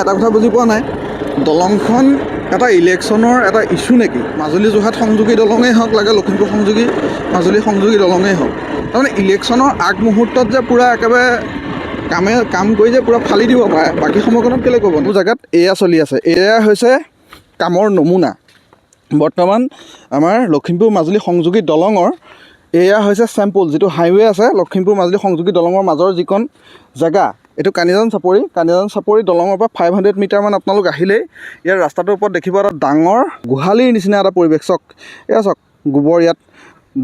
এটা কথা বুজি পোৱা নাই, দলংখন এটা ইলেকশ্যনৰ এটা ইছ্যু নেকি? মাজুলী যোৰহাট সংযোগী দলঙেই হওক, লাগে লখিমপুৰ সংযোগী মাজুলী সংযোগী দলঙেই হওক, তাৰমানে ইলেকশ্যনৰ আগমুহূৰ্তত যে পূৰা একেবাৰে কাম কৰি যে পূৰা ফালি দিব পাৰে, বাকী সময়কণত কেলৈ ক'ব? বহু জেগাত এয়া চলি আছে। এয়া হৈছে কামৰ নমুনা। বৰ্তমান আমাৰ লখিমপুৰ মাজুলী সংযোগী দলঙৰ এয়া হৈছে চেম্পুল। যিটো হাইৱে আছে লখিমপুৰ মাজুলী সংযোগী দলঙৰ মাজৰ যিখন জেগা, এইটো কানিজান চাপৰি দলঙৰ পৰা 500 মিটাৰমান আপোনালোক আহিলেই ইয়াৰ ৰাস্তাটোৰ ওপৰত দেখিব এটা ডাঙৰ গোহালিৰ নিচিনা এটা পৰিৱেশ। চাওক, এয়া চাওক, গোবৰ ইয়াত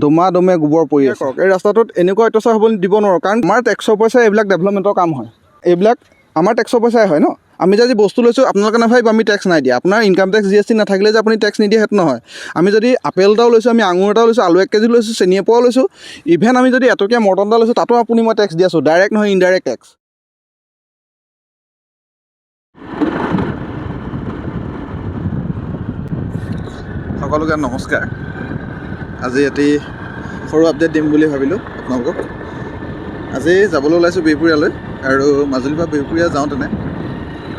দমে গোবৰ পৰি আছে। এই ৰাস্তাটোত এনেকুৱা অত্যাচাৰ হ'ব দিব নোৱাৰোঁ, কাৰণ আমাৰ টেক্সৰ পইচাই এইবিলাক ডেভেলপমেণ্টৰ কাম হয়। এইবিলাক আমাৰ টেক্সৰ পইচাই হয় ন। আমি যে আজি বস্তু লৈছোঁ, আপোনালোকে নাভাবিব আমি টেক্স নাই দিয়া। আপোনাৰ ইনকাম টেক্স GST নাথাকিলে যে আপুনি টেক্স নিদিয়ে সেইটো নহয়। আমি যদি আপেল এটাও লৈছোঁ, আমি আঙুৰ এটাও লৈছোঁ, আলু 1 কেজি লৈছোঁ, চেনি এপোৱাও লৈছোঁ, ইভেন আমি যদি এটকীয়া মৰ্টন এটা লৈছোঁ, তাতো আপুনি মই টেক্স দি আছোঁ। ডাইৰেক্ট নহয়, ইনডাইৰেক্ট টেক্স। সকলোকে নমস্কাৰ। আজি এটি সৰু আপডেট দিম বুলি ভাবিলোঁ আপোনালোকক। আজি যাবলৈ ওলাইছোঁ বিহপুৰীয়ালৈ, আৰু মাজুলীৰ পৰা বিহপুৰীয়া যাওঁতেনে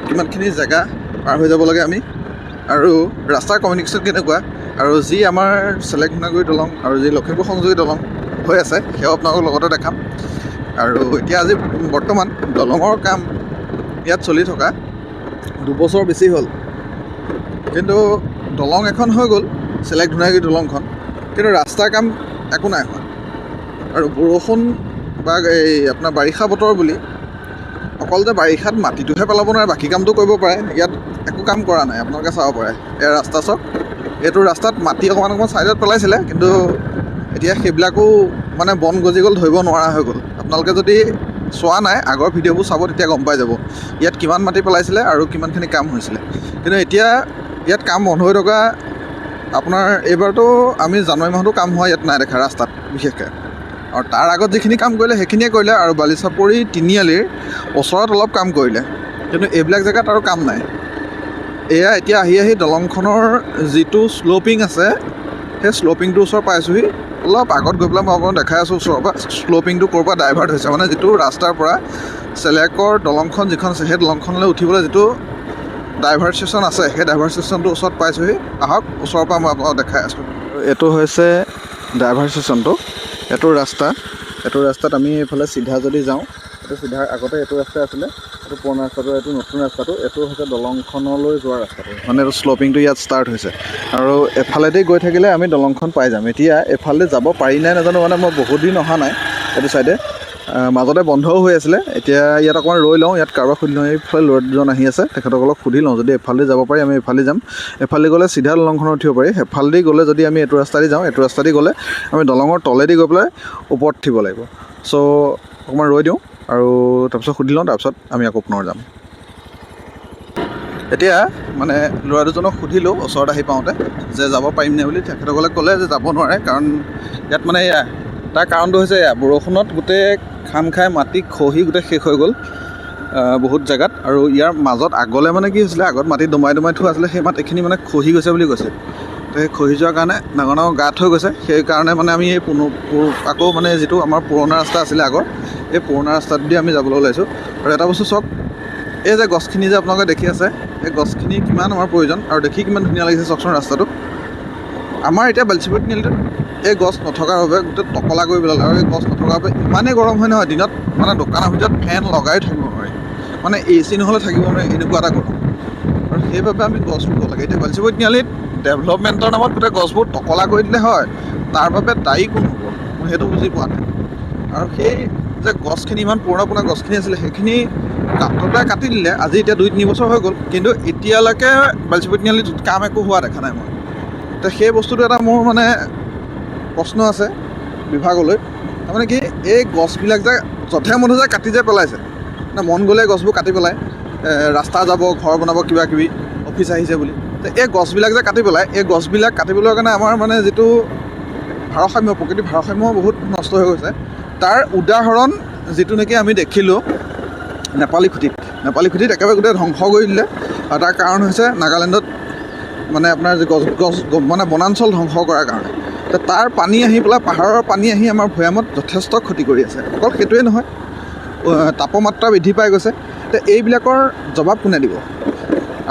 কিমানখিনি জেগা পাৰ হৈ যাব লাগে আমি, আৰু ৰাস্তাৰ কমিউনিকেশ্যন কেনেকুৱা, আৰু যি আমাৰ চেলেক ধূনাগুৰি দলং আৰু যি লখিমপুৰ সংযোগী দলং হৈ আছে সেয়াও আপোনালোকৰ লগতে দেখাম। আৰু এতিয়া আজি বৰ্তমান দলঙৰ কাম ইয়াত চলি থকা 2 বছৰ বেছি হ'ল, কিন্তু দলং এখন হৈ গ'ল, চেলেক ধূনাগুৰি দলংখন, কিন্তু ৰাস্তাৰ কাম একো নাই হোৱা। আৰু বৰষুণ বা এই আপোনাৰ বাৰিষা বতৰ বুলি অকল যে বাৰিষাত মাটিটোহে পেলাব নোৱাৰে, বাকী কামটো কৰিব পাৰে। ইয়াত একো কাম কৰা নাই, আপোনালোকে চাব পাৰে। এয়া ৰাস্তা চাওক, এইটো ৰাস্তাত মাটি অকণমান ছাইডত পেলাইছিলে, কিন্তু এতিয়া সেইবিলাকো মানে বন গজি গ'ল, ধৰিব নোৱাৰা হৈ গ'ল। আপোনালোকে যদি চোৱা নাই, আগৰ ভিডিঅ'বোৰ চাব, তেতিয়া গম পাই যাব ইয়াত কিমান মাটি পেলাইছিলে আৰু কিমানখিনি কাম হৈছিলে। কিন্তু এতিয়া ইয়াত কাম বন্ধ হৈ থকা, আপোনাৰ এইবাৰতো আমি জানুৱাৰী মাহতো কাম হোৱা ইয়াত নাই দেখা ৰাস্তাত বিশেষকৈ। আৰু তাৰ আগত যিখিনি কাম কৰিলে সেইখিনিয়ে কৰিলে, আৰু বালিচাপৰি তিনিআলিৰ ওচৰত অলপ কাম কৰিলে, কিন্তু এইবিলাক জেগাত আৰু কাম নাই। এয়া এতিয়া আহি দলংখনৰ যিটো শ্ল'পিং আছে, সেই শ্ল'পিংটোৰ ওচৰত পাইছোঁহি। অলপ আগত গৈ পেলাই মই আপোনাক দেখাই আছোঁ ওচৰৰ পৰা শ্ল'পিংটো ক'ৰ পৰা ডাইভাৰ্ট হৈছে, মানে যিটো ৰাস্তাৰ পৰা চেলেকৰ দলংখন যিখন আছে সেই দলংখনলৈ উঠিবলৈ যিটো ডাইভাৰ্ট ষ্টেশ্যন আছে, সেই ডাইভাৰ্ট ষ্টেশ্যনটোৰ ওচৰত পাইছোঁহি। আহক ওচৰৰ পৰা মই আপোনাক দেখাই আছোঁ। এইটো হৈছে ডাইভাৰ্ট ষ্টেশ্যনটো। এইটো ৰাস্তাত আমি এইফালে চিধা যদি যাওঁ, এইটো চিধাৰ আগতে এইটো ৰাস্তা আছিলে, এইটো পুৰণা ৰাস্তাটো, এইটো নতুন ৰাস্তাটো, এইটো হৈছে দলংখনলৈ যোৱা ৰাস্তাটো, মানে এইটো শ্ল'পিংটো ইয়াত ষ্টাৰ্ট হৈছে। আৰু এফালেদি গৈ থাকিলে আমি দলংখন পাই যাম। এতিয়া এফালে যাব পাৰি নাই নাজানো, মানে মই বহুত দিন অহা নাই এইটো চাইডে, মাজতে বন্ধও হৈ আছিলে। এতিয়া ইয়াত অকণমান ৰৈ লওঁ, ইয়াত কাৰোবাক সুধি লওঁ। এইফালে ল'ৰা দুজন আহি আছে, তেখেতসকলক সুধি লওঁ, যদি এফালেদি যাব পাৰি আমি এফালে যাম। এফালে গ'লে চিধা দলংখনত উঠিব পাৰি। সেইফালেদি গ'লে যদি আমি এইটো ৰাস্তাদি যাওঁ, এইটো ৰাস্তাদি গ'লে আমি দলঙৰ তলেদি গৈ পেলাই ওপৰত উঠিব লাগিব। চ' অকণমান ৰৈ দিওঁ আৰু তাৰপিছত সুধি লওঁ, তাৰপিছত আমি আকৌ পুনৰ যাম। এতিয়া মানে ল'ৰা দুজনক সুধিলোঁ ওচৰত আহি পাওঁতে যে যাব পাৰিমনে বুলি। তেখেতসকলে ক'লে যে যাব নোৱাৰে, কাৰণ ইয়াত মানে তাৰ কাৰণটো হৈছে বৰষুণত গোটেই খাম খাই মাটি খহি গোটেই শেষ হৈ গ'ল বহুত জেগাত। আৰু ইয়াৰ মাজত আগলৈ মানে কি হৈছিলে, আগত মাটি দমাই থোৱা আছিলে, সেই মাটিখিনি মানে খহি গৈছে বুলি কৈছে। তো সেই খহি যোৱাৰ কাৰণে ডাঙৰ গাঁত হৈ গৈছে। সেইকাৰণে মানে আমি এই আকৌ মানে যিটো আমাৰ পুৰণা ৰাস্তা আছিলে আগৰ, এই পুৰণা ৰাস্তাটো দি আমি যাবলৈ ওলাইছোঁ। আৰু এটা বস্তু চাওক, এই যে গছখিনি যে আপোনালোকে দেখি আছে, এই গছখিনি কিমান আমাৰ প্ৰয়োজন, আৰু দেখি কিমান ধুনীয়া লাগিছে চাওকচোন ৰাস্তাটো। আমাৰ এতিয়া বালিচাপৰি তিনিআলিটোত এই গছ নথকাৰ বাবে গোটেই টকলা কৰি পেলালে। আৰু এই গছ নথকাৰ বাবে ইমানেই গৰম হয় নহয়, দিনত মানে দোকানৰ ভিতৰত ফেন লগাই থাকিব নোৱাৰি, মানে AC নহ'লে থাকিব নোৱাৰি, এনেকুৱা এটা গৰম। আৰু সেইবাবে আমি গছ ৰুব লাগে। এতিয়া বালিচাপৰি তিনিআলিত ডেভেলপমেণ্টৰ নামত গোটেই গছবোৰ টকলা কৰি দিলে হয়, তাৰ বাবে দায়ী কোন হ'ব, মই সেইটো বুজি পোৱা নাই। আৰু সেই যে গছখিনি ইমান পুৰণা গছখিনি আছিলে, সেইখিনি কাটি দিলে। আজি এতিয়া 2-3 বছৰ হৈ গ'ল, কিন্তু এতিয়ালৈকে বালিচাপৰি তিনিআলিত কাম একো হোৱা দেখা নাই মই। তো সেই বস্তুটো এটা মোৰ মানে প্ৰশ্ন আছে বিভাগলৈ, তাৰমানে কি এই গছবিলাক যে যধে মধে যে কাটি যে পেলাইছে, মন গ'লে গছবোৰ কাটি পেলাই, ৰাস্তা যাব, ঘৰ বনাব, কিবা কিবি অফিচ আহিছে বুলি। তো এই গছবিলাক যে কাটি পেলাই, এই গছবিলাক কাটিবলৈ কাৰণে আমাৰ মানে যিটো ভাৰসাম্য, প্ৰকৃতিৰ ভাৰসাম্য বহুত নষ্ট হৈ গৈছে। তাৰ উদাহৰণ যিটো নেকি আমি দেখিলোঁ নেপালী খুঁটিত একেবাৰে গোটেই ধ্বংস কৰি দিলে। আৰু তাৰ কাৰণ হৈছে নাগালেণ্ডত মানে আপোনাৰ যে গছ মানে বনাঞ্চল ধ্বংস কৰাৰ কাৰণে। তো তাৰ পানী আহি পেলাই, পাহাৰৰ পানী আহি আমাৰ ভৈয়ামত যথেষ্ট ক্ষতি কৰি আছে। অকল সেইটোৱে নহয়, তাপমাত্ৰা বৃদ্ধি পাই গৈছে। তো তো এইবিলাকৰ জবাব কোনে দিব?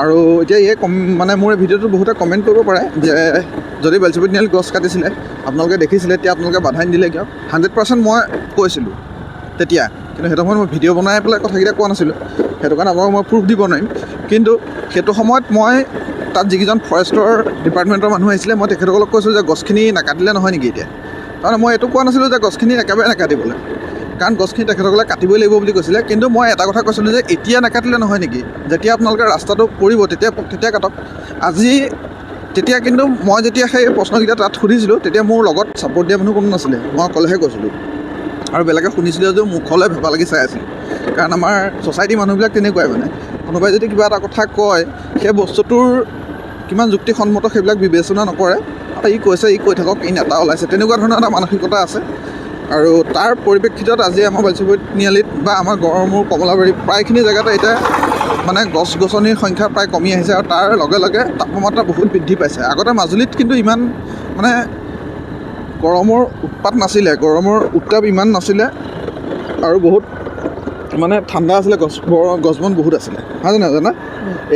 আৰু এতিয়া এই মানে মোৰ এই ভিডিঅ'টোত বহুতে কমেণ্ট কৰিব পাৰে যে যদি বেলচেপি তিনিআলিত গছ কাটিছিলে আপোনালোকে দেখিছিলে, এতিয়া আপোনালোকে বাধা নিদিলে কিয়? 100% মই কৈছিলোঁ তেতিয়া, কিন্তু সেইটো সময়ত মই ভিডিঅ' বনাই পেলাই কথাকেইটা কোৱা নাছিলোঁ, সেইটো কাৰণে আপোনালোকক মই প্ৰুফ দিব নোৱাৰিম। কিন্তু সেইটো সময়ত মই তাত যিকেইজন ফৰেষ্টৰ ডিপাৰ্টমেণ্টৰ মানুহ আহিছিলে, মই তেখেতসকলক কৈছিলোঁ যে গছখিনি নাকাটিলে নহয় নেকি এতিয়া। তাৰমানে মই এইটো কোৱা নাছিলোঁ যে গছখিনি একেবাৰে নাকাটিবলৈ, কাৰণ গছখিনি তেখেতসকলে কাটিবই লাগিব বুলি কৈছিলে। কিন্তু মই এটা কথা কৈছিলোঁ যে এতিয়া নাকাটিলে নহয় নেকি, যেতিয়া আপোনালোকে ৰাস্তাটো কৰিব তেতিয়া কাটক। তেতিয়া কিন্তু মই যেতিয়া সেই প্ৰশ্নকেইটা তাত সুধিছিলোঁ, তেতিয়া মোৰ লগত ছাপৰ্ট দিয়া মানুহ কোনো নাছিলে, মই অকলেহে কৈছিলোঁ। আৰু বেলেগে শুনিছিলে যদিও মুখলৈ ভেপা লাগি চাই আছিল, কাৰণ আমাৰ ছ'চাইটিৰ মানুহবিলাক তেনেকুৱাই মানে কোনোবাই যদি কিবা এটা কথা কয়, সেই বস্তুটোৰ কিমান যুক্তিসন্মত সেইবিলাক বিবেচনা নকৰে। ই কৈছে, ই কৈ থাকক, ই নেতা ওলাইছে, তেনেকুৱা ধৰণৰ এটা মানসিকতা আছে। আৰু তাৰ পৰিপ্ৰেক্ষিতত আজি আমাৰ বেলচেপি তিনিআলিত বা আমাৰ গড়মূৰ কমলাবাৰী প্ৰায়খিনি জেগাতে এতিয়া মানে গছ গছনিৰ সংখ্যা প্ৰায় কমি আহিছে, আৰু তাৰ লগে লগে তাপমাত্ৰা বহুত বৃদ্ধি পাইছে। আগতে মাজুলীত কিন্তু ইমান মানে গৰমৰ উৎপাত নাছিলে, গৰমৰ উত্তাপ ইমান নাছিলে, আৰু বহুত মানে ঠাণ্ডা আছিলে, গছ বন বহুত আছিলে, হয় নাজানা?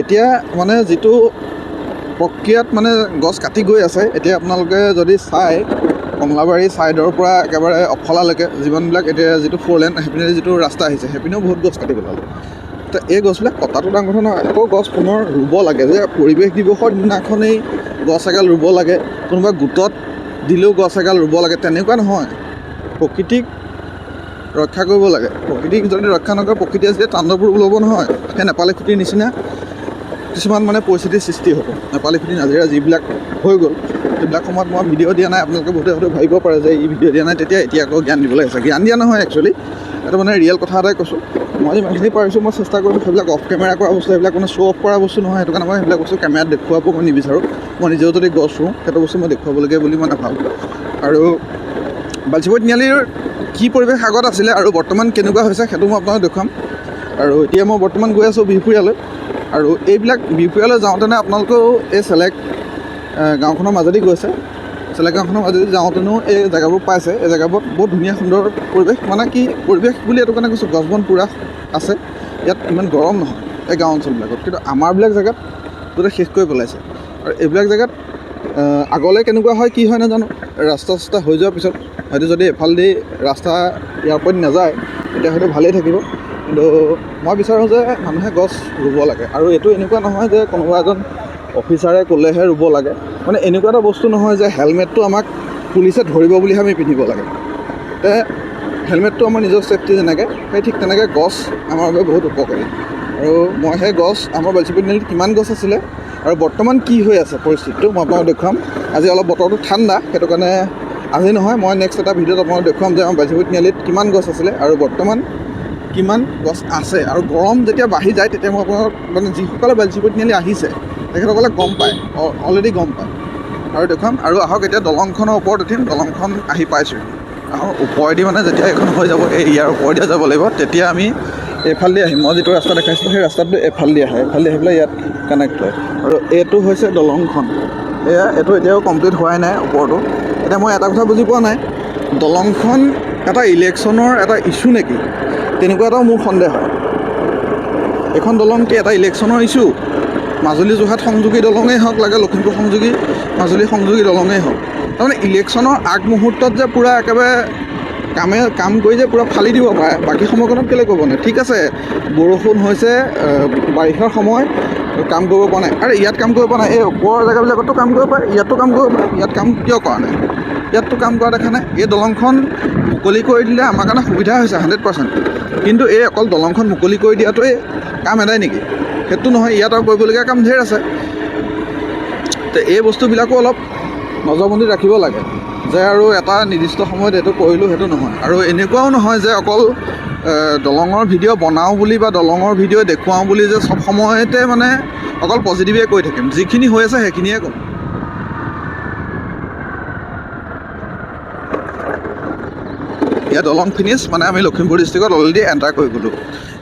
এতিয়া মানে যিটো প্ৰক্ৰিয়াত মানে গছ কাটি গৈ আছে, এতিয়া আপোনালোকে যদি চাই কমলাবাৰী ছাইডৰ পৰা একেবাৰে অফলালৈকে যিমানবিলাক এতিয়া যিটো 4 লেন সেইপিনে যিটো ৰাস্তা আহিছে, সেইপিনেও বহুত গছ কাটি পেলালে। তো এই গছবিলাক কটাটো ডাঙৰ কথা নহয়, আকৌ গছ পুনৰ ৰুব লাগে। যে পৰিৱেশ দিৱসৰ দিনাখনেই গছ এগাল ৰুব লাগে, কোনোবা গোটত দিলেও গছ এগাল ৰুব লাগে, তেনেকুৱা নহয়। প্ৰকৃতিক ৰক্ষা কৰিব লাগে। প্ৰকৃতিক যদি ৰক্ষা নকৰে, প্ৰকৃতিয়ে যেতিয়া তাণ্ডৱ ওলাব নহয়, সেই নেপালী খুঁটিৰ নিচিনা কিছুমান মানে পৰিস্থিতিৰ সৃষ্টি হ'ব। নেপালী খুঁটি নাজিৰা যিবিলাক হৈ গ'ল, সেইবিলাক সময়ত মই ভিডিঅ' দিয়া নাই। আপোনালোকে বহুতে হয়তো ভাবিব পাৰে যে এই ভিডিঅ' দিয়া নাই, তেতিয়া এতিয়া আকৌ জ্ঞান দিবলৈ আছে। জ্ঞান দিয়া নহয়, একচুৱেলি এইটো মানে ৰিয়েল কথা এটাই কৈছোঁ। মই যিমানখিনি পাৰিছোঁ মই চেষ্টা কৰিছোঁ, সেইবিলাক অফ কেমেৰা কৰা বস্তু, সেইবিলাক মানে শ্ব' অফ কৰা বস্তু নহয়। সেইটো কাৰণে মই সেইবিলাক বস্তু কেমেৰাত দেখুৱাব মই নিবিচাৰোঁ। মই নিজেও যদি গছ ৰুওঁ, সেইটো বস্তু মই দেখুৱাবলগীয়া বুলি মই নাভাবোঁ। আৰু বেলচেপি তিনিআলিৰ কি পৰিৱেশ আগত আছিলে আৰু বৰ্তমান কেনেকুৱা হৈছে, সেইটো মই আপোনাক দেখুৱাম। আৰু এতিয়া মই বৰ্তমান গৈ আছোঁ বিহপুৰীয়ালৈ, আৰু এইবিলাক বিহপুৰীয়ালৈ যাওঁতেনে আপোনালোকেও এই চেলেক গাঁওখনৰ মাজেদি গৈছে, চেলেক গাঁওখনৰ মাজেদি যাওঁতেনো এই জেগাবোৰ পাইছে। এই জেগাবোৰত বহুত ধুনীয়া সুন্দৰ পৰিৱেশ, মানে কি পৰিৱেশ বুলি এইটো কাৰণে কৈছোঁ, গছ বন পূৰা আছে, ইয়াত ইমান গৰম নহয় এই গাঁও অঞ্চলবিলাকত। কিন্তু আমাৰবিলাক জেগাত গোটেই শেষ কৰি পেলাইছে। আৰু এইবিলাক জেগাত আগলৈ কেনেকুৱা হয় কি হয় নাজানো, ৰাস্তা হৈ যোৱাৰ পিছত হয়তো যদি এফালেদি ৰাস্তা ইয়াৰ ওপৰত নাযায়, তেতিয়া হয়তো ভালেই থাকিব। কিন্তু মই বিচাৰোঁ যে মানুহে গছ ৰুব লাগে। আৰু এইটো এনেকুৱা নহয় যে কোনোবা এজন অফিচাৰে ক'লেহে ৰুব লাগে, মানে এনেকুৱা এটা বস্তু নহয় যে হেলমেটটো আমাক পুলিচে ধৰিব বুলিহে আমি পিন্ধিব লাগে। তে হেলমেটটো আমাৰ নিজৰ ছেফটি যেনেকৈ, সেই ঠিক তেনেকৈ গছ আমাৰ বাবে বহুত উপকাৰী। আৰু মই সেই গছ আমাৰ বেলচেপি তিনিআলিত কিমান গছ আছিলে আৰু বৰ্তমান কি হৈ আছে পৰিস্থিতিটো মই আপোনাক দেখুৱাম। আজি অলপ বতৰটো ঠাণ্ডা, সেইটো কাৰণে আজি নহয়, মই নেক্সট এটা ভিডিঅ'ত আপোনাক দেখুৱাম যে আমাৰ বেলচেপি তিনিআলিত কিমান গছ আছিলে আৰু বৰ্তমান কিমান গছ আছে। আৰু গৰম যেতিয়া বাঢ়ি যায়, তেতিয়া মই আপোনাক মানে যিসকলে বেলচেপি তিনিআলি আহিছে তেখেতসকলে গম পায়, অলৰেডি গম পায়, আৰু দেখুৱাম। আৰু আহক এতিয়া দলংখনৰ ওপৰত উঠিম, দলংখন আহি পাইছোঁ। আৰু ওপৰেদি মানে যেতিয়া এইখন হৈ যাব, ইয়াৰ ওপৰেদি যাব লাগিব, তেতিয়া আমি এইফালেদি আহিম। মই যিটো ৰাস্তা দেখাইছিলোঁ সেই ৰাস্তাটো এইফালেদি আহি পেলাই ইয়াত কানেক্ট হয়। আৰু এইটো হৈছে দলংখন, এইটো এতিয়াও কমপ্লিট হোৱাই নাই ওপৰতো। এতিয়া মই এটা কথা বুজি পোৱা নাই, দলংখন এটা ইলেকশ্যনৰ এটা ইছ্যু নেকি, তেনেকুৱা এটাও মোৰ সন্দেহ হয়। এইখন দলং কি এটা ইলেকশ্যনৰ ইছ্যু? মাজুলী যোৰহাট সংযোগী দলঙেই হওক, লাগে লখিমপুৰ সংযোগী মাজুলী সংযোগী দলঙেই হওক, তাৰমানে ইলেকশ্যনৰ আগমুহূৰ্তত যে পূৰা একেবাৰে কাম কৰি যে পূৰা ফালি দিব পাৰে, বাকী সময়কণত কেলৈ কৰিব নাই? ঠিক আছে, বৰষুণ হৈছে, বাৰিষাৰ সময়, কাম কৰিব পৰা নাই। আৰু ইয়াত কাম কৰিব পৰা নাই, এই ওপৰৰ জেগাবিলাকতো কাম কৰিব পাৰে, ইয়াতো কাম কৰিব পাৰে। ইয়াত কাম কিয় কৰা নাই? ইয়াততো কাম কৰা দেখা নাই। এই দলংখন মুকলি কৰি দিলে আমাৰ কাৰণে সুবিধা হৈছে 100%, কিন্তু এই অকল দলংখন মুকলি কৰি দিয়াটোৱে কাম এদায় নেকি? সেইটো নহয়, ইয়াত আৰু কৰিবলগীয়া কাম ঢেৰ আছে। তো এই বস্তুবিলাকো অলপ নজৰবন্দীত ৰাখিব লাগে, যে আৰু এটা নিৰ্দিষ্ট সময়ত এইটো কৰিলোঁ, সেইটো নহয়। আৰু এনেকুৱাও নহয় যে অকল দলঙৰ ভিডিঅ' বনাওঁ বুলি বা দলঙৰ ভিডিঅ' দেখুৱাওঁ বুলি যে চব সময়তে মানে অকল পজিটিভে কৈ থাকিম। যিখিনি হৈ আছে সেইখিনিয়ে ক'ম। ইয়াত দলং ফিনিছ, মানে আমি লখিমপুৰ ডিষ্ট্ৰিক্টত অলৰেডি এণ্টাৰ কৰি গ'লোঁ।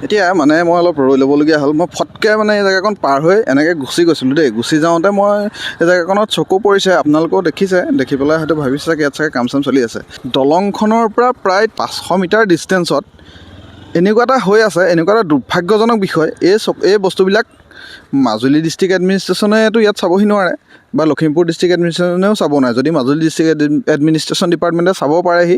এতিয়া মানে মই অলপ ৰৈ ল'বলগীয়া হ'ল। মই ফটকৈ মানে এই জেগাকণ পাৰ হৈ এনেকৈ গুচি গৈছিলোঁ দেই। গুচি যাওঁতে মই এই জেগাকণত চকু পৰিছে, আপোনালোকেও দেখিছে, দেখি পেলাই হয়তো ভাবিছে চাগে ইয়াত চাগে কাম চাম চলি আছে। দলংখনৰ পৰা প্ৰায় 500 মিটাৰ ডিষ্টেঞ্চত এনেকুৱা এটা হৈ আছে, এনেকুৱা এটা দুৰ্ভাগ্যজনক বিষয়। এই বস্তুবিলাক মাজুলী ডিষ্ট্ৰিক্ট এডমিনিষ্ট্ৰেশ্যনেতো ইয়াত চাবহি নোৱাৰে বা লখিমপুৰ ডিষ্ট্ৰিক্ট এডমিনিষ্ট্ৰেশ্যনেও চাব নোৱাৰে। যদি মাজুলী ডিষ্ট্ৰিক্ট এডমিনিষ্ট্ৰেশ্যন ডিপাৰ্টমেণ্টে চাব পাৰেহি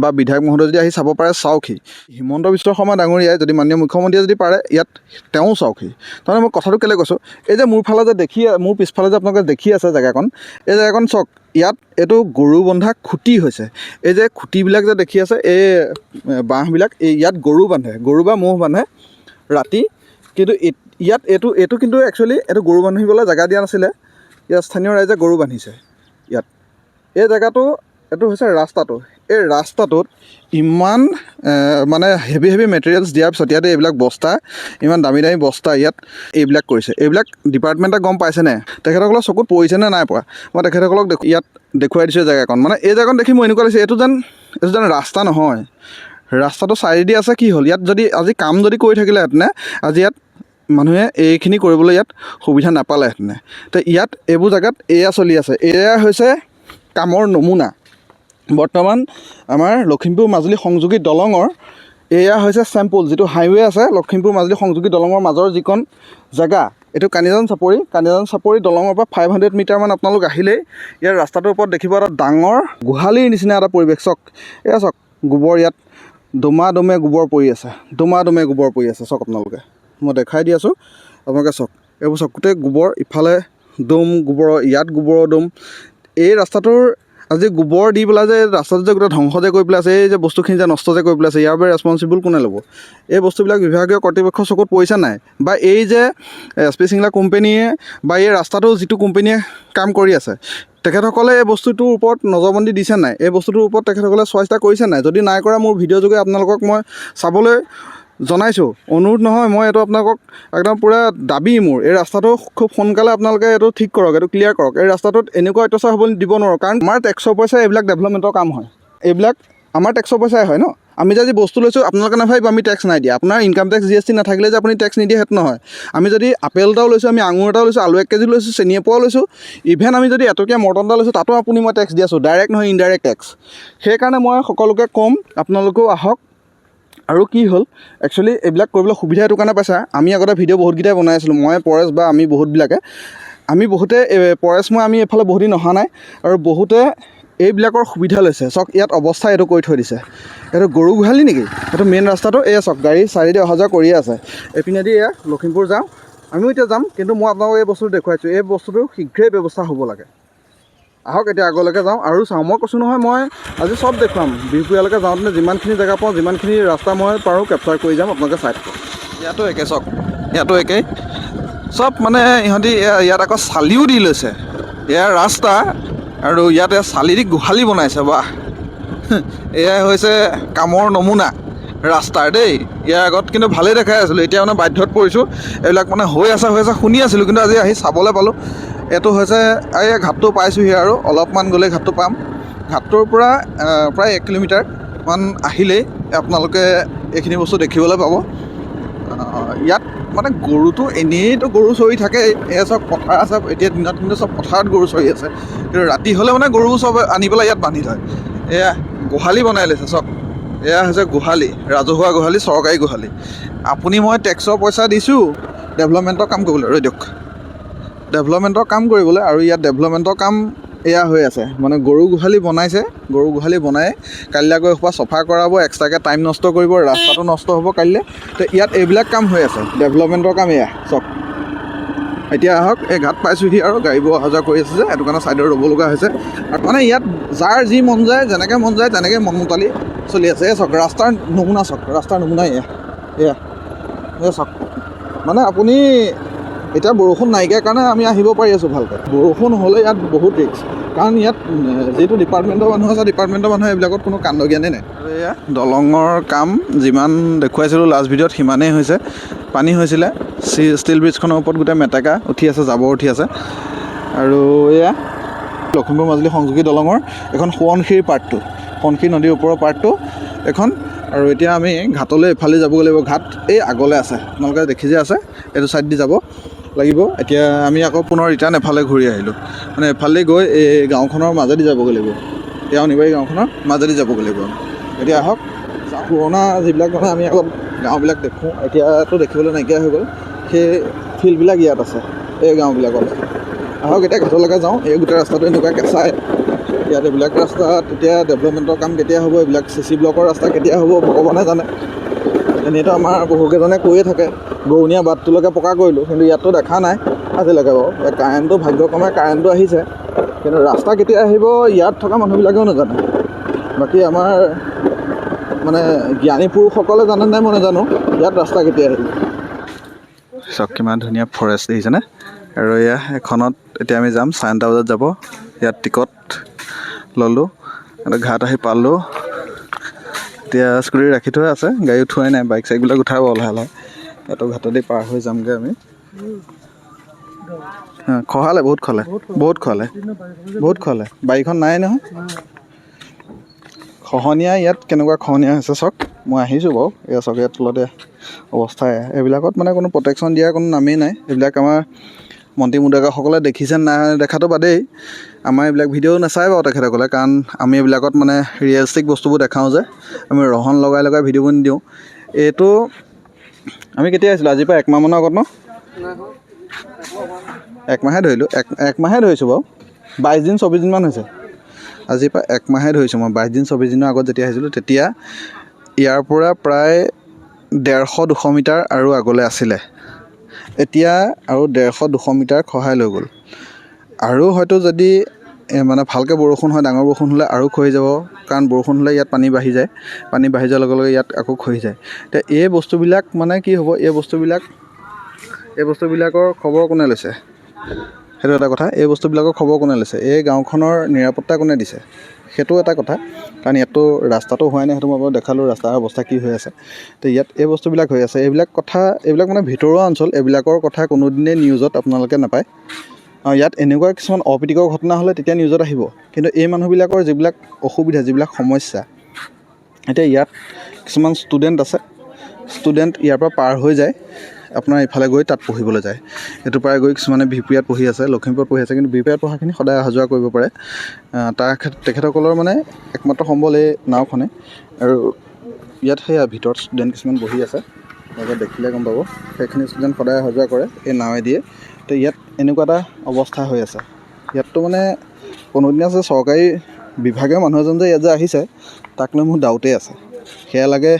বা বিধায়ক মহোদয় যদি আহি চাব পাৰে, চাওকহি। হিমন্ত বিশ্ব শৰ্মা ডাঙৰীয়াই যদি মাননীয় মুখ্যমন্ত্ৰীয়ে যদি পাৰে, ইয়াত তেওঁ চাওকহি। তাৰমানে মই কথাটো কেলৈ কৈছোঁ, এই যে মোৰ পিছফালে যে আপোনালোকে দেখি আছে জেগাকণ, এই জেগাকণ চাওক। ইয়াত এইটো গৰু বন্ধা খুঁটি হৈছে। এই যে খুঁটিবিলাক যে দেখি আছে, এই বাঁহবিলাক, ইয়াত গৰু বান্ধে, গৰু বা ম'হ বান্ধে ৰাতি। কিন্তু ইয়াত এইটো কিন্তু একচুৱেলি এইটো গৰু বান্ধিবলৈ জেগা দিয়া নাছিলে। ইয়াত স্থানীয় ৰাইজে গৰু বান্ধিছে ইয়াত। এই জেগাটো এইটো হৈছে ৰাস্তাটো। এই ৰাস্তাটোত ইমান মানে হেভি মেটেৰিয়েলছ দিয়াৰ পিছত ইয়াতে এইবিলাক বস্তা, ইমান দামী বস্তা ইয়াত এইবিলাক কৰিছে। এইবিলাক ডিপাৰ্টমেণ্টে গম পাইছেনে? তেখেতসকলৰ চকুত পৰিছেনে নাই পৰা? মই তেখেতসকলক ইয়াত দেখুৱাই দিছোঁ জেগাকণ। মানে এই জেগাকণ দেখি মোৰ এনেকুৱা লাগিছে, এইটো যেন ৰাস্তা নহয়। ৰাস্তাটো চাইডেদি আছে, কি হ'ল ইয়াত যদি আজি কাম যদি কৰি থাকিলেহেঁতেনে, আজি ইয়াত মানুহে এইখিনি কৰিবলৈ ইয়াত সুবিধা নাপালেহেঁতেন। তো ইয়াত এইবোৰ জেগাত এয়া চলি আছে। এয়া হৈছে কামৰ নমুনা। বৰ্তমান আমাৰ লখিমপুৰ মাজুলী সংযোগী দলঙৰ এয়া হৈছে চেম্পুল। যিটো হাইৱে আছে লখিমপুৰ মাজুলী সংযোগী দলঙৰ মাজৰ যিকণ জেগা, এইটো কানিজান চাপৰি দলঙৰ পৰা 500 মিটাৰমান আপোনালোক আহিলেই ইয়াৰ ৰাস্তাটোৰ ওপৰত দেখিব এটা ডাঙৰ গোহালিৰ নিচিনা এটা পৰিৱেশ। চাওক, এয়া চাওক, গোবৰ ইয়াত দমা দমে গোবৰ পৰি আছে, চাওক আপোনালোকে। মই দেখাই দি আছোঁ আপোনালোকে, চাওক এইবোৰ চাওক, গোটেই গোবৰ। ইফালে দম গোবৰ, ইয়াত গোবৰৰ দম। এই ৰাস্তাটোৰ আজি গোবৰ দি পেলাই যে ৰাস্তাটো যে গোটেই ধ্বংস যে কৰি পেলাই আছে, এই যে বস্তুখিনি যে নষ্ট যে কৰি পেলাই আছে, ইয়াৰ বাবে ৰেছপনচিবল কোনে ল'ব? এই বস্তুবিলাক বিভাগীয় কৰ্তৃপক্ষৰ চকুত পৰিছে নাই? বা এই যে SP চিংলা কোম্পেনীয়ে বা এই ৰাস্তাটো যিটো কোম্পেনীয়ে কাম কৰি আছে, তেখেতসকলে এই বস্তুটোৰ ওপৰত নজৰবন্দী দিছে নাই? এই বস্তুটোৰ ওপৰত তেখেতসকলে চোৱা চিতা কৰিছে নাই? যদি নাই কৰা, মোৰ ভিডিঅ' যোগে আপোনালোকক মই চাবলৈ জনাইছোঁ। অনুৰোধ নহয়, মই এইটো আপোনালোকক একদম পূৰা দাবী মোৰ। এই ৰাস্তাটো খুব সোনকালে আপোনালোকে এইটো ঠিক কৰক, এইটো ক্লিয়াৰ কৰক। এই ৰাস্তাটোত এনেকুৱা অত্যাচাৰ হ'বলৈ দিব নোৱাৰোঁ, কাৰণ আমাৰ টেক্সৰ পইচাই এইবিলাক ডেভেলপমেণ্টৰ কাম হয়। এইবিলাক আমাৰ টেক্সৰ পইচাই হয় ন। আমি যে আজি বস্তু লৈছোঁ, আপোনালোকে নাভাবিব আমি টেক্স নাই দিয়া। আপোনাৰ ইনকাম টেক্স GST নাথাকিলে যে আপুনি টেক্স নিদিয়ে, সেইটো নহয়। আমি যদি আপেল এটাও লৈছোঁ, আমি আঙুৰ এটাও লৈছোঁ, আলু 1 কেজি লৈছোঁ, চেনি এপোৱাও লৈছোঁ, ইভেন আমি যদি এটকীয়া মৰ্টন এটা লৈছোঁ, তাতো মই টেক্স দি আছোঁ। ডাইৰেক্ট নহয়, ইনডাইৰেক্ট টেক্স। সেইকাৰণে মই সকলোকে ক'ম, আপোনালোকেও আহক। আৰু কি হ'ল, একচুৱেলি এইবিলাক কৰিবলৈ সুবিধা এইটো কাৰণে পাইছা। আমি আগতে ভিডিঅ' বহুতকেইটাই বনাই আছিলোঁ, মই, পৰেশ বা আমি বহুতে পৰেশ মই আমি এইফালে বহুত দিন অহা নাই, আৰু বহুতে এইবিলাকৰ সুবিধা লৈছে। চাওক, ইয়াত অৱস্থা এইটো কৰি থৈ দিছে। এইটো গৰু গোহালি নেকি? এইটো মেইন ৰাস্তাটো। এয়া চাওক, গাড়ী চাৰিদি অহা যোৱা কৰিয়ে আছে। এইপিনেদি এয়া লখিমপুৰ যাওঁ, আমিও এতিয়া যাম। কিন্তু মই আপোনালোকক এই বস্তুটো দেখুৱাইছোঁ, এই বস্তুটো শীঘ্ৰেই ব্যৱস্থা হ'ব লাগে। আহক এতিয়া আগলৈকে যাওঁ আৰু চাওঁ। মই কৈছোঁ নহয়, মই আজি চব দেখুৱাম। বিহপুৰীয়ালৈকে যাওঁতে যিমানখিনি জেগা পাওঁ, যিমানখিনি ৰাস্তা মই পাৰোঁ কেপচাৰ কৰি যাম, আপোনালোকে চাই থাকক। ইয়াতো একে, চাওক, ইয়াতো একেই চব। মানে ইহঁতি ইয়াত আকৌ চালিও দি লৈছে। এয়া ৰাস্তা, আৰু ইয়াতে চালি দি গোহালি বনাইছে। বাহ, এয়াই হৈছে কামৰ নমুনা ৰাস্তাৰ দেই। ইয়াৰ আগত কিন্তু ভালেই দেখাই আছিলোঁ, এতিয়া মানে বাধ্যত পৰিছোঁ। এইবিলাক মানে হৈ আছে শুনি আছিলোঁ, কিন্তু আজি আহি চাবলৈ পালোঁ। এইটো হৈছে এই ঘাটটো পাইছোঁহি, আৰু অলপমান গ'লেই ঘাটটো পাম। ঘাটটোৰ পৰা প্ৰায় 1 কিলোমিটাৰমান আহিলেই আপোনালোকে এইখিনি বস্তু দেখিবলৈ পাব। ইয়াত মানে গৰুটো এনেইতো গৰু চৰি থাকে। এয়া চব পথাৰ আছে, এতিয়া দিনত কিন্তু চব পথাৰত গৰু চৰি আছে, কিন্তু ৰাতি হ'লে মানে গৰুবোৰ চব আনি পেলাই ইয়াত বান্ধি থয়। এয়া গোহালি বনাই লৈছে, চব। এয়া হৈছে গোহালি, ৰাজহুৱা গোহালি, চৰকাৰী গোহালি। আপুনি মই টেক্সৰ পইচা দিছোঁ ডেভেলপমেণ্টৰ কাম কৰিবলৈ। ৰৈ দিয়ক, ডেভেলপমেণ্টৰ কাম কৰিবলৈ। আৰু ইয়াত ডেভেলপমেণ্টৰ কাম এয়া হৈ আছে। মানে গৰু গোহালি বনাইছে, গৰু গোহালি বনাই কাইলৈ গৈ এসোপা চফা কৰাব, এক্সট্ৰাকৈ টাইম নষ্ট কৰিব, ৰাস্তাটো নষ্ট হ'ব কাইলৈ। তো ইয়াত এইবিলাক কাম হৈ আছে, ডেভেলপমেণ্টৰ কাম। এয়া চাওক, এতিয়া আহক, এই ঘাট পাইছোঁহি, আৰু গাড়ীবোৰ অহা যোৱা কৰি আছে যে, সেইটো কাৰণে ছাইডত ৰ'ব লগা হৈছে। আৰু মানে ইয়াত যাৰ যি মন যায়, যেনেকৈ মন যায় তেনেকৈ মন মতালি চলি আছে। এই চাওক, ৰাস্তাৰ নমুনা চাওক, ৰাস্তাৰ নমুনা এয়া চাওক। মানে আপুনি এতিয়া বৰষুণ নাইকিয়াৰ কাৰণে আমি আহিব পাৰি আছোঁ ভালকৈ। বৰষুণ হ'লে ইয়াত বহুত ৰিস্ক, কাৰণ ইয়াত যিটো ডিপাৰ্টমেণ্টৰ মানুহ আছে, ডিপাৰ্টমেণ্টৰ মানুহে এইবিলাকত কোনো কাণ্ড জ্ঞানেই নাই। আৰু এয়া দলঙৰ কাম যিমান দেখুৱাইছিলোঁ লাষ্ট ভিডিঅ'ত, সিমানেই হৈছে। পানী হৈছিলে, ষ্টীল ব্ৰিজখনৰ ওপৰত গোটেই মেটেকা উঠি আছে, জাবৰ উঠি আছে। আৰু এয়া লখিমপুৰ মাজুলী সংযোগী দলঙৰ এখন সোৱণশিৰি পাৰ্টটো, সোৱণশিৰি নদীৰ ওপৰৰ পাৰ্টটো এখন। আৰু এতিয়া আমি ঘাটলৈ এফালে যাবগৈ লাগিব। ঘাট এই আগলৈ আছে, আপোনালোকে দেখি যে আছে, এইটো ছাইড দি যাব লাগিব। এতিয়া আমি আকৌ পুনৰ ৰিটাৰ্ণ এফালে ঘূৰি আহিলোঁ, মানে এফালে গৈ এই গাঁওখনৰ মাজেদি যাবগৈ লাগিব। এতিয়া অনিবাৰী গাঁওখনৰ মাজেদি যাবগৈ লাগিব। এতিয়া আহক, পুৰণা যিবিলাক মানে আমি অলপ গাঁওবিলাক দেখোঁ। এতিয়াতো দেখিবলৈ নাইকিয়া হৈ গ'ল। সেই ফিল্ডবিলাক ইয়াত আছে, এই গাঁওবিলাকত। আহক এতিয়া ঘাটলৈকে যাওঁ। এই গোটেই ৰাস্তাটো এনেকুৱা কেঁচাই। ইয়াত এইবিলাক ৰাস্তাত এতিয়া ডেভেলপমেণ্টৰ কাম কেতিয়া হ'ব, এইবিলাক CC ব্লকৰ ৰাস্তা কেতিয়া হ'ব ভগৱানে জানে। এনেইতো আমাৰ বহুকেইজনে কৈয়ে থাকে গৌনীয়া বাটটোলৈকে পকা কৰিলোঁ, কিন্তু ইয়াততো দেখা নাই আজিলৈকে বাৰু। কাৰেণ্টটো ভাগ্যক্ৰমে কাৰেণ্টটো আহিছে, কিন্তু ৰাস্তা কেতিয়া আহিব ইয়াত থকা মানুহবিলাকেও নাজানে। বাকী আমাৰ মানে জ্ঞানী পুৰুষসকলে জানে নাই মই নাজানো, ইয়াত ৰাস্তা কেতিয়া আহিব। চাওক কিমান ধুনীয়া ফৰেষ্ট দেখিছেনে। আৰু এয়া এখনত এতিয়া আমি যাম, 9:30 বজাত যাব। ইয়াত টিকট ল'লোঁ, ঘাট আহি পালোঁ। এতিয়া স্কুটি ৰাখি থোৱা আছে, গাড়ী উঠোৱাই নাই, বাইক চাইকবিলাক উঠাব লাহে লাহে। এইটো ঘাটেদি পাৰ হৈ যামগৈ আমি। খহালে বহুত খহালে বাৰীখন নাই নহয়। খহনীয়া ইয়াত কেনেকুৱা খহনীয়া হৈছে চাওক। মই আহিছোঁ বাৰু, এয়া চাওক ইয়াত তলতে অৱস্থা। এইবিলাকত মানে কোনো প্ৰটেকশ্যন দিয়াৰ কোনো নামেই নাই। এইবিলাক আমাৰ মন্ত্ৰী মুডাগাসকলে দেখিছে নাই দেখাটো বাদেই, আমাৰ এইবিলাক ভিডিঅ' নাচায় বাৰু তেখেতসকলে, কাৰণ আমি এইবিলাকত মানে ৰিয়েলিষ্টিক বস্তুবোৰ দেখাওঁ যে, আমি ৰহন লগাই ভিডিঅ'বোৰ নিদিওঁ। এইটো আমি কেতিয়া আহিছিলোঁ, আজিৰ পৰা 1 মাহমানৰ আগত ন? 1 মাহে ধৰিলোঁ, 1 মাহে ধৰিছোঁ বাৰু। 22 দিন 24 দিনমান হৈছে। আজিৰ পৰা 1 মাহে ধৰিছোঁ মই। 22 দিন 24 দিনৰ আগত যেতিয়া আহিছিলোঁ, তেতিয়া ইয়াৰ পৰা প্ৰায় 150-200 মিটাৰ আৰু আগলৈ আছিলে। এতিয়া আৰু 150-200 মিটাৰ খহাই লৈ গ'ল। আৰু হয়তো যদি মানে ভালকৈ বৰষুণ হয়, ডাঙৰ বৰষুণ হ'লে আৰু খহি যাব, কাৰণ বৰষুণ হ'লে ইয়াত পানী বাঢ়ি যায়। পানী বাঢ়ি যোৱাৰ লগে লগে ইয়াত আকৌ খহি যায়। এতিয়া এই বস্তুবিলাক মানে কি হ'ব, এই বস্তুবিলাকৰ খবৰ কোনে লৈছে, সেইটো এটা কথা। এই বস্তুবিলাকৰ খবৰ কোনে লৈছে, এই গাঁওখনৰ নিৰাপত্তা কোনে দিছে, সেইটো এটা কথা। কাৰণ ইয়াততো ৰাস্তাটো হোৱাই নাই, সেইটো মই বাৰু দেখালোঁ ৰাস্তাৰ অৱস্থা কি হৈ আছে। তো ইয়াত এই বস্তুবিলাক হৈ আছে, এইবিলাক মানে ভিতৰুৱা অঞ্চল। এইবিলাকৰ কথা কোনোদিনেই নিউজত আপোনালোকে নাপায়। ইয়াত এনেকুৱা কিছুমান অপ্ৰীতিকৰ ঘটনা হ'লে তেতিয়া নিউজত আহিব, কিন্তু এই মানুহবিলাকৰ যিবিলাক অসুবিধা, যিবিলাক সমস্যা, এতিয়া ইয়াত কিছুমান ষ্টুডেণ্ট আছে, ষ্টুডেণ্ট ইয়াৰ পৰা পাৰ হৈ যায়, আপোনাৰ ইফালে গৈ তাত পঢ়িবলৈ যায়। এইটোৰ পৰা গৈ কিছুমানে বিহপুৰীয়াত পঢ়ি আছে, লখিমপুৰত পঢ়ি আছে, কিন্তু বিহপুৰীয়াত পঢ়াখিনি সদায় অহা যোৱা কৰিব পাৰে। তেখেতসকলৰ মানে একমাত্ৰ সম্বল এই নাওখনে। আৰু ইয়াত সেয়া ভিতৰত ষ্টুডেণ্ট কিছুমান বহি আছে, লগত দেখিলে গম পাব। সেইখিনি ষ্টুডেণ্ট সদায় অহা যোৱা কৰে এই নাৱেদিয়ে। তো ইয়াত এনেকুৱা এটা অৱস্থা হৈ আছে। ইয়াততো মানে কোনোদিনে যে চৰকাৰী বিভাগীয় মানুহ এজন যে ইয়াত যে আহিছে, তাক লৈ মোৰ ডাউটেই আছে। সেয়া লাগে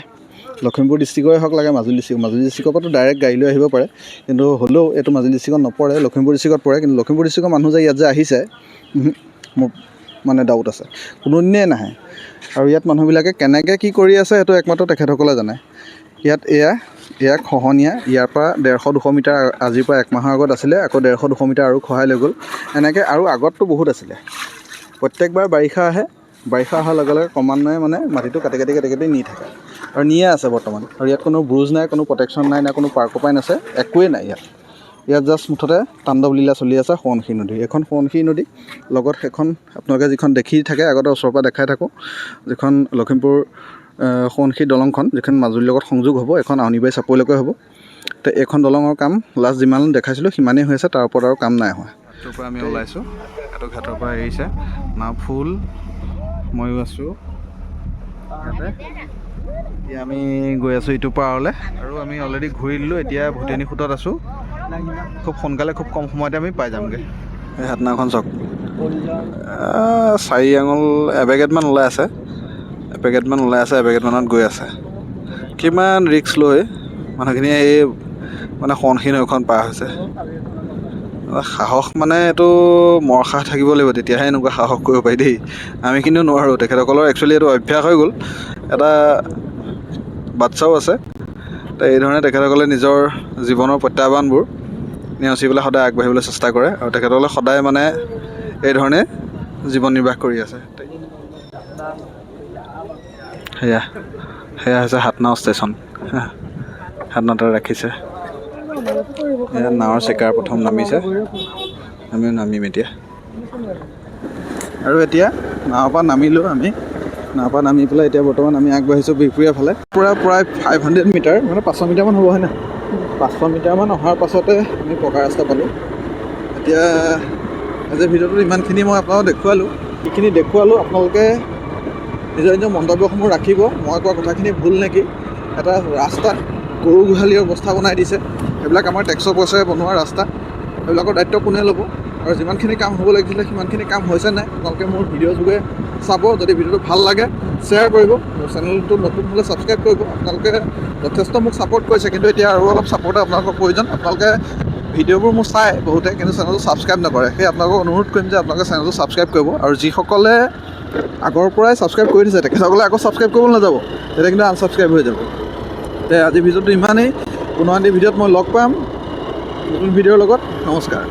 লখিমপুৰ ডিষ্ট্ৰিক্টৰে হওক, লাগে মাজুলী ডিষ্ট্ৰিক্টৰ পৰাতো ডাইৰেক্ট গাড়ী লৈ আহিব পাৰে, কিন্তু হ'লেও এইটো মাজুলী ডিষ্ট্ৰিক্টত নপৰে, লখিমপুৰ ডিষ্ট্ৰিক্টত পৰে। কিন্তু লখিমপুৰ ডিষ্ট্ৰিক্টৰ মানুহ যে ইয়াত যে আহিছে, মোৰ মানে ডাউট আছে, কোনোদিনেই নাহে। আৰু ইয়াত মানুহবিলাকে কেনেকৈ কি কৰি আছে সেইটো একমাত্ৰ তেখেতসকলে জানে। ইয়াত এয়া খহনীয়া, ইয়াৰ পৰা 150-200 মিটাৰ আজিৰ পৰা 1 মাহৰ আগত আছিলে, আকৌ 150-200 মিটাৰ আৰু খহাই লৈ গ'ল। এনেকৈ আৰু আগততো বহুত আছিলে। প্ৰত্যেকবাৰ বাৰিষা আহে, বাৰিষা অহাৰ লগে লগে ক্ৰমান্বয়ে মানে মাটিটো কাটি নি থাকে, আৰু নিয়ে আছে বৰ্তমান। আৰু ইয়াত কোনো ব্ৰুজ নাই, কোনো প্ৰটেকশ্যন নাই, কোনো পাৰ্কোপাইন আছে, একোৱেই নাই ইয়াত জাষ্ট মুঠতে তাণ্ডৱ লীলা চলি আছে। সোৱণশিৰি নদী, এখন সোৱণশিৰি নদী, লগত সেইখন আপোনালোকে যিখন দেখি থাকে আগতে ওচৰৰ পৰা দেখাই থাকোঁ, যিখন লখিমপুৰ সোৱণশিৰি দলংখন, যিখন মাজুলীৰ লগত সংযোগ হ'ব, এখন আউনীবাৰী চাপৰিলৈকে হ'ব। তো এইখন দলঙৰ কাম লাষ্ট যিমান দেখাইছিলোঁ সিমানেই হৈ আছে, তাৰ ওপৰত আৰু কাম নাই হোৱা। ঘাটৰ পৰা আমি ওলাইছোঁ, এইটো ঘাটৰ পৰা এৰিছে নাও ফুল, ময়ো আছোঁ ইয়াতে। এতিয়া আমি গৈ আছোঁ ইটো পাৰলৈ, আৰু আমি অলৰেডি ঘূৰি দিলোঁ। এতিয়া ভুটিয়ানী খুটত আছোঁ, খুব সোনকালে খুব কম সময়তে আমি পাই যামগৈ। এই হাতনাওখন চাওক, 4 আঙুল এবেগেটমান ওলাই আছে, এবেগেটমানত গৈ আছে। কিমান ৰিক্স লৈ মানুহখিনিয়ে এই মানে সোৱণশিৰি নৈখন পাৰ হৈছে। সাহস মানে এইটো মৰসাহ থাকিব লাগিব, তেতিয়াহে এনেকুৱা সাহস কৰিব পাৰি দেই। আমি কিন্তু নোৱাৰোঁ। তেখেতসকলৰ একচুৱেলি এইটো অভ্যাস হৈ গ'ল। এটা বাচ্ছাও আছে, তো এইধৰণে তেখেতসকলে নিজৰ জীৱনৰ প্ৰত্যাহ্বানবোৰ নেওচি পেলাই সদায় আগবাঢ়িবলৈ চেষ্টা কৰে, আৰু তেখেতসকলে সদায় মানে এইধৰণে জীৱন নিৰ্বাহ কৰি আছে। সেয়া হৈছে হাতনাও ষ্টেচন, হাতনাওতে ৰাখিছে। এয়া নাৱৰ চিকাৰ প্ৰথম নামিছে, আমিও নামিম এতিয়া। আৰু এতিয়া নাৱৰ পৰা নামিলোঁ আমি, নাৱৰ পৰা নামি পেলাই এতিয়া বৰ্তমান আমি আগবাঢ়িছোঁ বিহপুৰীয়া ফালে। প্ৰায় 500 মিটাৰ, মানে 500 মিটাৰমান হ'ব, হয় নাই? 500 মিটাৰমান অহাৰ পাছতে আমি পকা ৰাস্তা পালোঁ। এতিয়া আজিৰ ভিডিঅ'টোত ইমানখিনি মই আপোনালোকক দেখুৱালোঁ। এইখিনি দেখুৱালোঁ, আপোনালোকে নিজৰ মন্তব্যসমূহ ৰাখিব। মই কোৱা কথাখিনি ভুল নেকি? এটা ৰাস্তাত গৰু গোহালিৰ অৱস্থা বনাই দিছে। সেইবিলাক আমাৰ টেক্সৰ পইচাৰে বনোৱা ৰাস্তা, সেইবিলাকৰ দায়িত্ব কোনে ল'ব? আৰু যিমানখিনি কাম হ'ব লাগিছিলে সিমানখিনি কাম হৈছে নাই আপোনালোকে মোৰ ভিডিঅ' যোগে চাব। যদি ভিডিঅ'টো ভাল লাগে শ্বেয়াৰ কৰিব, মোৰ চেনেলটো নতুন হ'লে ছাবস্ক্ৰাইব কৰিব। আপোনালোকে যথেষ্ট মোক ছাপোৰ্ট কৰিছে, কিন্তু এতিয়া আৰু অলপ ছাপোৰ্টৰ আপোনালোকৰ প্ৰয়োজন। আপোনালোকে ভিডিঅ'বোৰ মোৰ চাই বহুতে, কিন্তু চেনেলটো ছাবস্ক্ৰাইব নকৰে। সেই আপোনালোকক অনুৰোধ কৰিম যে আপোনালোকে চেনেলটো ছাবস্ক্ৰাইব কৰিব, আৰু যিসকলে আগৰ পৰাই ছাবস্ক্ৰাইব কৰি দিছে তেখেতসকলে আকৌ ছাবস্ক্ৰাইব কৰিবলৈ নাযাব, তেতিয়া কিন্তু আনছাবস্ক্ৰাইব হৈ যাব। তে আজি ভিডিঅ'টো ইমানেই। পুনৰ এটি ভিডিঅ'ত মই লগ পাম নতুন ভিডিঅ'ৰ লগত। নমস্কাৰ।